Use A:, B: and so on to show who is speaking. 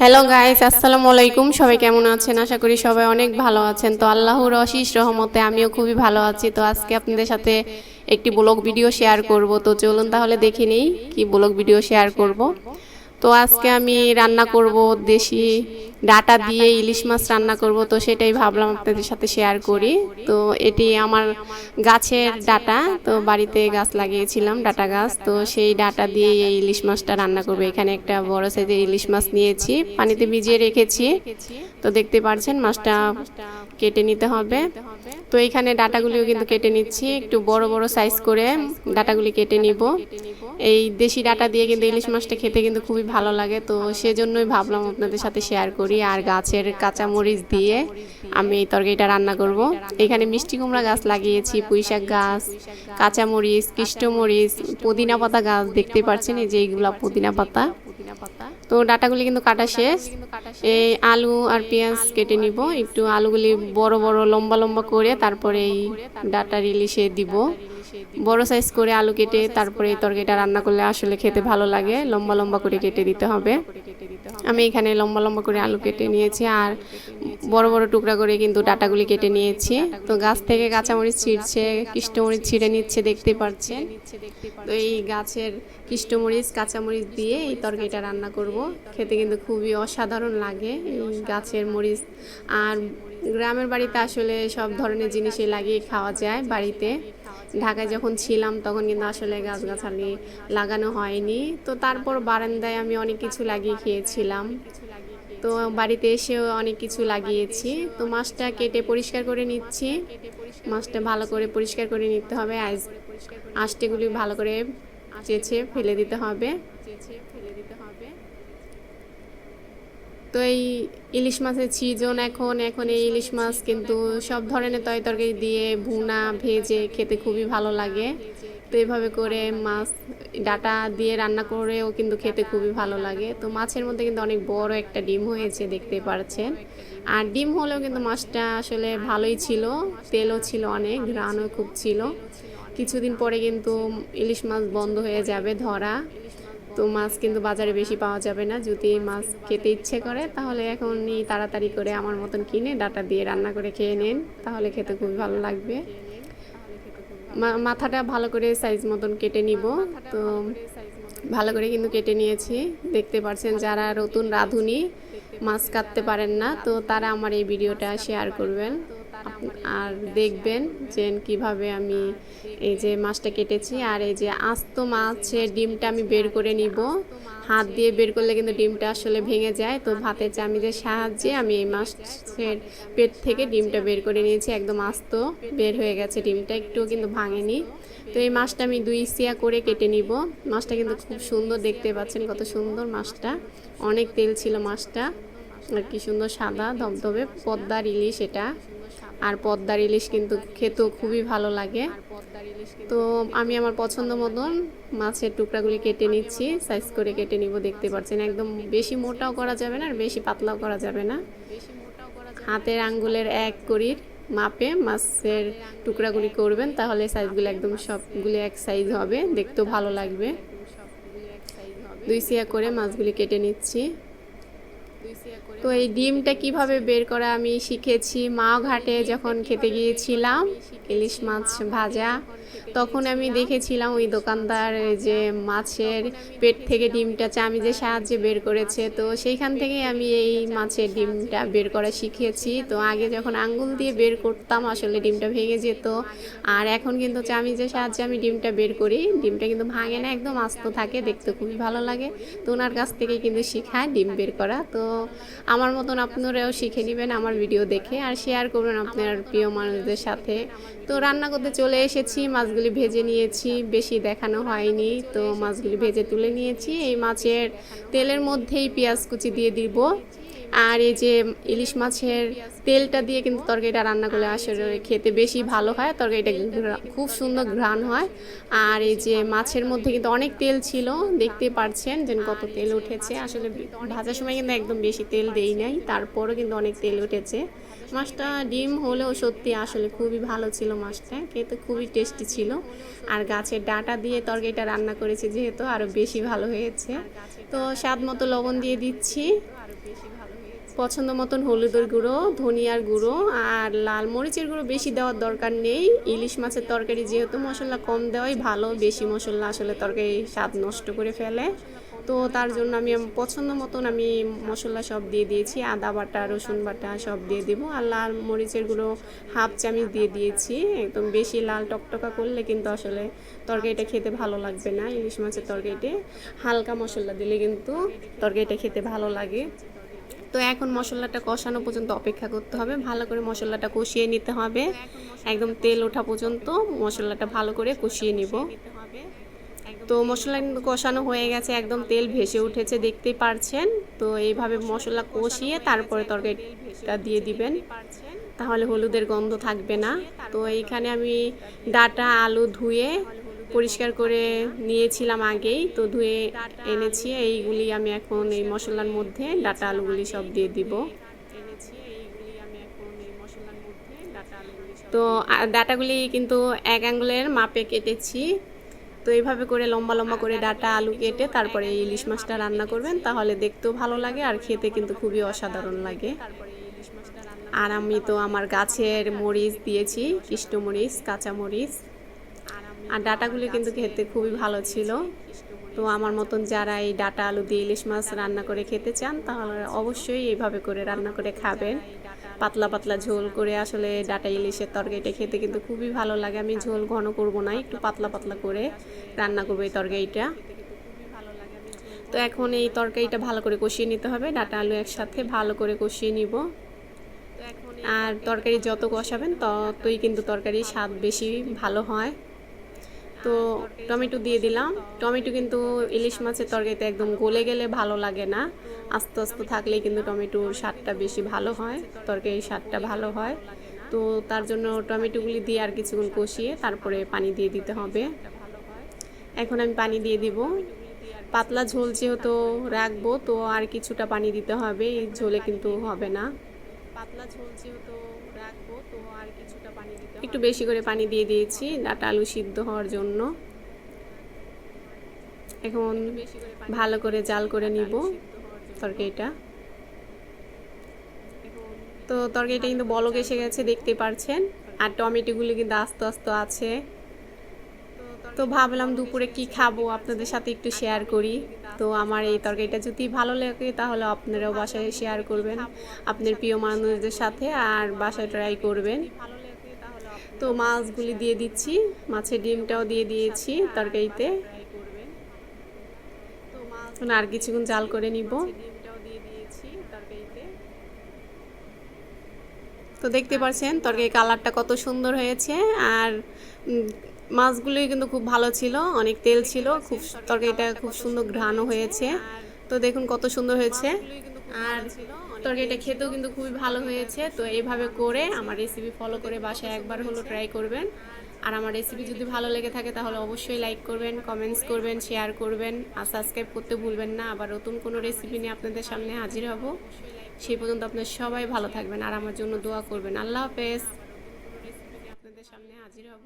A: Hello guys, আসসালামু আলাইকুম। সবাই কেমন আছেন? আশা করি সবাই অনেক ভালো আছেন। তো আল্লাহর অশেষ রহমতে আমিও খুবই ভালো আছি। তো আজকে আপনাদের সাথে একটি ব্লগ ভিডিও শেয়ার করব। তো চলুন তাহলে দেখে নিই কি ব্লগ ভিডিও শেয়ার করব। তো আজকে আমি রান্না করব দেশি ডাটা দিয়ে ইলিশ মাছ রান্না করব। তো সেটাই ভাবলাম আপনাদের সাথে শেয়ার করি। তো এটি আমার গাছের ডাটা, তো বাড়িতে গাছ লাগিয়েছিলাম ডাটা গাছ। তো সেই ডাটা দিয়ে এই ইলিশ মাছটা রান্না করব। এখানে একটা বড় সাইজের ইলিশ মাছ নিয়েছি, পানিতে ভিজিয়ে রেখেছি। তো দেখতে পাচ্ছেন মাছটা কেটে নিতে হবে। তো এখানে ডাটাগুলিও কিন্তু কেটে নিচ্ছি, একটু বড় বড় সাইজ করে ডাটাগুলি কেটে নিব। এই দেশি ডাটা দিয়ে কিন্তু ইলিশ মাছটা খেতে কিন্তু খুবই ভালো লাগে। তো সেজন্যই ভাবলাম আপনাদের সাথে শেয়ার করি। আর গাছের কাঁচামরিচ দিয়ে আমি এই তরকারিটা রান্না করব। এখানে মিষ্টি কুমড়া গাছ লাগিয়েছি, পুঁইশাক গাছ, কাঁচামরিচ, কৃষ্ণমরিচ, পুদিনা পাতা গাছ দেখতে পাচ্ছেন, এই যে এইগুলা পুদিনা পাতা। তো ডাটাগুলি কিন্তু কাটা শেষ। এই আলু আর পেঁয়াজ কেটে নিব, একটু আলুগুলি বড় বড় লম্বা লম্বা করে তারপরে এই ডাটার ইলিশে দিব। বড় সাইজ করে আলু কেটে তারপরে এই তরকারিটা রান্না করলে আসলে খেতে ভালো লাগে। লম্বা লম্বা করে কেটে দিতে হবে। আমি এখানে লম্বা লম্বা করে আলু কেটে নিয়েছি আর বড় বড় টুকরা করে কিন্তু ডাটাগুলি কেটে নিয়েছি। তো গাছ থেকে কাঁচামরিচ ছিঁড়ছে, কৃষ্ণমরিচ ছিঁড়ে নিচ্ছে, দেখতে পাচ্ছেন। তো এই গাছের কৃষ্ণমরিচ কাঁচামরিচ দিয়ে এই তরকারিটা রান্না করব। খেতে কিন্তু খুবই অসাধারণ লাগে এই গাছের মরিচ। আর গ্রামের বাড়িতে আসলে সব ধরনের জিনিসই লাগিয়ে খাওয়া যায়। বাড়িতে ঢাকায় যখন ছিলাম তখন কিন্তু আসলে গাছগাছালি লাগানো হয়নি। তো তারপর বারান্দায় আমি অনেক কিছু লাগিয়ে খেয়েছিলাম। তো বাড়িতে এসেও অনেক কিছু লাগিয়েছি। তো মাছটা কেটে পরিষ্কার করে নিচ্ছি। মাছটা ভালো করে পরিষ্কার করে নিতে হবে। আঁশটেগুলি ভালো করে চেঁচে ফেলে দিতে হবে। তো এই ইলিশ মাছের সিজন এখন এই ইলিশ মাছ কিন্তু সব ধরনের তরকারি দিয়ে ভুনা ভেজে খেতে খুবই ভালো লাগে। তো এভাবে করে মাছ ডাটা দিয়ে রান্না করেও কিন্তু খেতে খুবই ভালো লাগে। তো মাছের মধ্যে কিন্তু অনেক বড় একটা ডিম হয়েছে, দেখতে পাচ্ছেন। আর ডিম হলেও কিন্তু মাছটা আসলে ভালোই ছিল, তেলও ছিল অনেক, ঘ্রাণও খুব ছিল। কিছুদিন পরে কিন্তু ইলিশ মাছ বন্ধ হয়ে যাবে ধরা। তো মাছ কিন্তু বাজারে বেশি পাওয়া যাবে না। যদি মাছ খেতে ইচ্ছে করে তাহলে এখনই তাড়াতাড়ি করে আমার মতন কিনে ডাটা দিয়ে রান্না করে খেয়ে নেন, তাহলে খেতে খুবই ভালো লাগবে। মাথাটা ভালো করে সাইজ মতন কেটে নিব। তো ভালো করে কিন্তু কেটে নিয়েছি, দেখতে পাচ্ছেন। যারা নতুন রাঁধুনি মাছ কাটতে পারেন না, তো তারা আমার এই ভিডিওটা শেয়ার করবেন আর দেখবেন যে কিভাবে আমি এই যে মাছটা কেটেছি। আর এই যে আস্ত মাছের ডিমটা আমি বের করে নিব। হাত দিয়ে বের করলে কিন্তু ডিমটা আসলে ভেঙে যায়। তো ভাতের চামিচের সাহায্যে আমি এই মাছের পেট থেকে ডিমটা বের করে নিয়েছি। একদম আস্ত বের হয়ে গেছে ডিমটা, একটুও কিন্তু ভাঙেনি। তো এই মাছটা আমি 2 সিয়া করে কেটে নিব। মাছটা কিন্তু খুব সুন্দর, দেখতে পাচ্ছেন কত সুন্দর মাছটা। অনেক তেল ছিল মাছটা, আর কি সুন্দর সাদা ধবধবে পদ্মার ইলিশ এটা। আর পদ্মার ইলিশ কিন্তু খেতেও খুবই ভালো লাগে। তো আমি আমার পছন্দ মতন মাছের টুকরাগুলি কেটে নিচ্ছি, সাইজ করে কেটে নিব। দেখতে পাচ্ছেন একদম বেশি মোটাও করা যাবে না আর বেশি পাতলাও করা যাবে না। হাতের আঙ্গুলের 1 কড়ির মাপে মাছের টুকরাগুলি করবেন, তাহলে সাইজগুলো একদম সবগুলি এক সাইজ হবে, দেখতেও ভালো লাগবে। 2 সিয়া করে মাছগুলি কেটে নিচ্ছি। তো এই ডিমটা কিভাবে বের করা আমি শিখেছি মাও ঘাটে যখন খেতে গিয়েছিলাম ইলিশ মাছ ভাজা। তখন আমি দেখেছিলাম ওই দোকানদার যে মাছের পেট থেকে ডিমটা চামিচের সাহায্যে বের করেছে। তো সেইখান থেকে আমি এই মাছের ডিমটা বের করা শিখেছি। তো আগে যখন আঙ্গুল দিয়ে বের করতাম আসলে ডিমটা ভেঙে যেত, আর এখন কিন্তু চামিচের সাহায্যে আমি ডিমটা বের করি। ডিমটা কিন্তু ভাঙে না, একদম আস্ত থাকে, দেখতে খুবই ভালো লাগে। তো ওনার কাছ থেকে কিন্তু শেখায় ডিম বের করা। তো আমার মতন আপনারাও শিখে নেবেন আমার ভিডিও দেখে, আর শেয়ার করবেন আপনার প্রিয় মানুষদের সাথে। তো রান্না করতে চলে এসেছি, মাছগুলি ভেজে নিয়েছি, বেশি দেখানো হয়নি। তো মাছগুলি ভেজে তুলে নিয়েছি। এই মাছের তেলের মধ্যেই পেঁয়াজ কুচি দিয়ে দিব। আর এই যে ইলিশ মাছের তেলটা দিয়ে কিন্তু তরকারিটা রান্না করলে আসলে খেতে বেশি ভালো হয়, তরকারিটা খুব সুন্দর ঘ্রাণ হয়। আর এই যে মাছের মধ্যে কিন্তু অনেক তেল ছিল, দেখতে পাচ্ছেন যে কত তেল উঠেছে। আসলে ভাজার সময় কিন্তু একদম বেশি তেল দেই নাই, তারপরও কিন্তু অনেক তেল উঠেছে। মাছটা ডিম হলেও সত্যি আসলে খুবই ভালো ছিল, মাছটা খেতে খুবই টেস্টি ছিল। আর গাছের ডাঁটা দিয়ে তরকারিটা রান্না করেছি যেহেতু আরও বেশি ভালো হয়েছে। তো স্বাদ মতো লবণ দিয়ে দিচ্ছি। পছন্দ মতন হলুদের গুঁড়ো, ধনিয়ার গুঁড়ো আর লাল মরিচের গুঁড়ো বেশি দেওয়ার দরকার নেই। ইলিশ মাছের তরকারি যেহেতু মশলা কম দেওয়াই ভালো, বেশি মশলা আসলে তরকারি স্বাদ নষ্ট করে ফেলে। তো তার জন্য আমি পছন্দ মতন আমি মশলা সব দিয়ে দিয়েছি, আদা বাটা, রসুন বাটা সব দিয়ে দেবো। আর লাল মরিচের গুঁড়ো হাফ চামচ দিয়ে দিয়েছি। একদম বেশি লাল টকটকা করলে কিন্তু আসলে তরকারিটা খেতে ভালো লাগবে না। ইলিশ মাছের তরকারিতে হালকা মশলা দিলে কিন্তু তরকারিটা খেতে ভালো লাগে। তো এখন মশলাটা কষানো পর্যন্ত অপেক্ষা করতে হবে, ভালো করে মশলাটা কষিয়ে নিতে হবে, একদম তেল ওঠা পর্যন্ত মশলাটা ভালো করে কষিয়ে নিব। তো মশলা কিন্তু কষানো হয়ে গেছে, একদম তেল ভেসে উঠেছে দেখতেই পারছেন। তো এইভাবে মশলা কষিয়ে তারপরে তরকারিটা দিয়ে দিবেন, তাহলে হলুদের গন্ধ থাকবে না। তো এইখানে আমি ডাটা আলু ধুয়ে পরিষ্কার করে নিয়েছিলাম আগেই, তো ধুয়ে এনেছি। এইগুলি আমি এখন এই মশলার মধ্যে ডাটা আলুগুলি সব দিয়ে দিব। তো ডাটাগুলি কিন্তু 1 আঙ্গুলের মাপে কেটেছি। তো এইভাবে করে লম্বা লম্বা করে ডাটা আলু কেটে তারপরে ইলিশ মাছটা রান্না করবেন, তাহলে দেখতেও ভালো লাগে আর খেতে কিন্তু খুবই অসাধারণ লাগে। আর আমি তো আমার গাছের মরিচ দিয়েছি, কৃষ্ণমরিচ, কাঁচা মরিচ। আর ডাটাগুলি কিন্তু খেতে খুবই ভালো ছিল। তো আমার মতন যারা এই ডাটা আলু দিয়ে ইলিশ মাছ রান্না করে খেতে চান, তাহলে অবশ্যই এইভাবে করে রান্না করে খাবেন। পাতলা পাতলা ঝোল করে আসলে ডাটা ইলিশের তরকারিটা খেতে কিন্তু খুবই ভালো লাগে। আমি ঝোল ঘন করব না, একটু পাতলা পাতলা করে রান্না করবো এই তরকারিটা। তো এখন এই তরকারিটা ভালো করে কষিয়ে নিতে হবে, ডাটা আলু একসাথে ভালো করে কষিয়ে নিব। আর তরকারি যত কষাবেন ততই কিন্তু তরকারির স্বাদ বেশি ভালো হয়। তো টমেটো দিয়ে দিলাম। টমেটো কিন্তু ইলিশ মাছের তরকারিতে একদম গলে গেলে ভালো লাগে না, আস্তে আস্তে থাকলেই কিন্তু টমেটোর স্বাদটা বেশি ভালো হয়, তরকারির স্বাদটা ভালো হয়। তো তার জন্য টমেটোগুলি দিয়ে আর কিছুক্ষণ কষিয়ে তারপরে পানি দিয়ে দিতে হবে। এখন আমি পানি দিয়ে দিব। পাতলা ঝোল যেহেতু রাখবো, তো আর কিছুটা পানি দিতে হবে, এই ঝোলে কিন্তু হবে না। পাতলা ঝোল যেহেতু রাখবো, তো আর কিছুটা পানি দিতে হবে, একটু বেশি করে পানি দিয়ে দিয়েছি ডাটা আলু সিদ্ধ হওয়ার জন্য। এখন ভালো করে জাল করে নিব তরকারিটা। তো তরকারিটা কিন্তু বলক এসে গেছে দেখতে পারছেন, আর টমেটোগুলি কিন্তু আস্তে আস্তে আছে। তো ভাবলাম দুপুরে কি খাবো আপনাদের সাথে একটু শেয়ার করি। তো আমার এই তরকারিটা যদি ভালো লাগে তাহলে আপনারাও বাসায় শেয়ার করবেন আপনার প্রিয় মানুষদের সাথে, আর বাসায় ট্রাই করবেন। তো মাছগুলি দিয়ে দিচ্ছি, মাছের ডিমটাও দিয়ে দিয়েছি তরকারিতে। আর কিছুক্ষণ জাল করে নিব। তো দেখতে পাচ্ছেন তরকারি কালারটা কত সুন্দর হয়েছে, আর মাছগুলোই কিন্তু খুব ভালো ছিল, অনেক তেল ছিল, খুব তরকারিটা খুব সুন্দর ঘ্রাণও হয়েছে। তো দেখুন কত সুন্দর হয়েছে, আর তরকারিটা খেতেও কিন্তু খুবই ভালো হয়েছে। তো এইভাবে করে আমার রেসিপি ফলো করে বাসায় একবার হলো ট্রাই করবেন। আর আমার রেসিপি যদি ভালো লেগে থাকে তাহলে অবশ্যই লাইক করবেন, কমেন্টস করবেন, শেয়ার করবেন, আর সাবস্ক্রাইব করতে ভুলবেন না। আবার নতুন কোনো রেসিপি নিয়ে আপনাদের সামনে হাজির হব। সেই পর্যন্ত আপনারা সবাই ভালো থাকবেন আর আমার জন্য দোয়া করবেন। আল্লাহ হাফেজ। আপনাদের সামনে হাজির হব।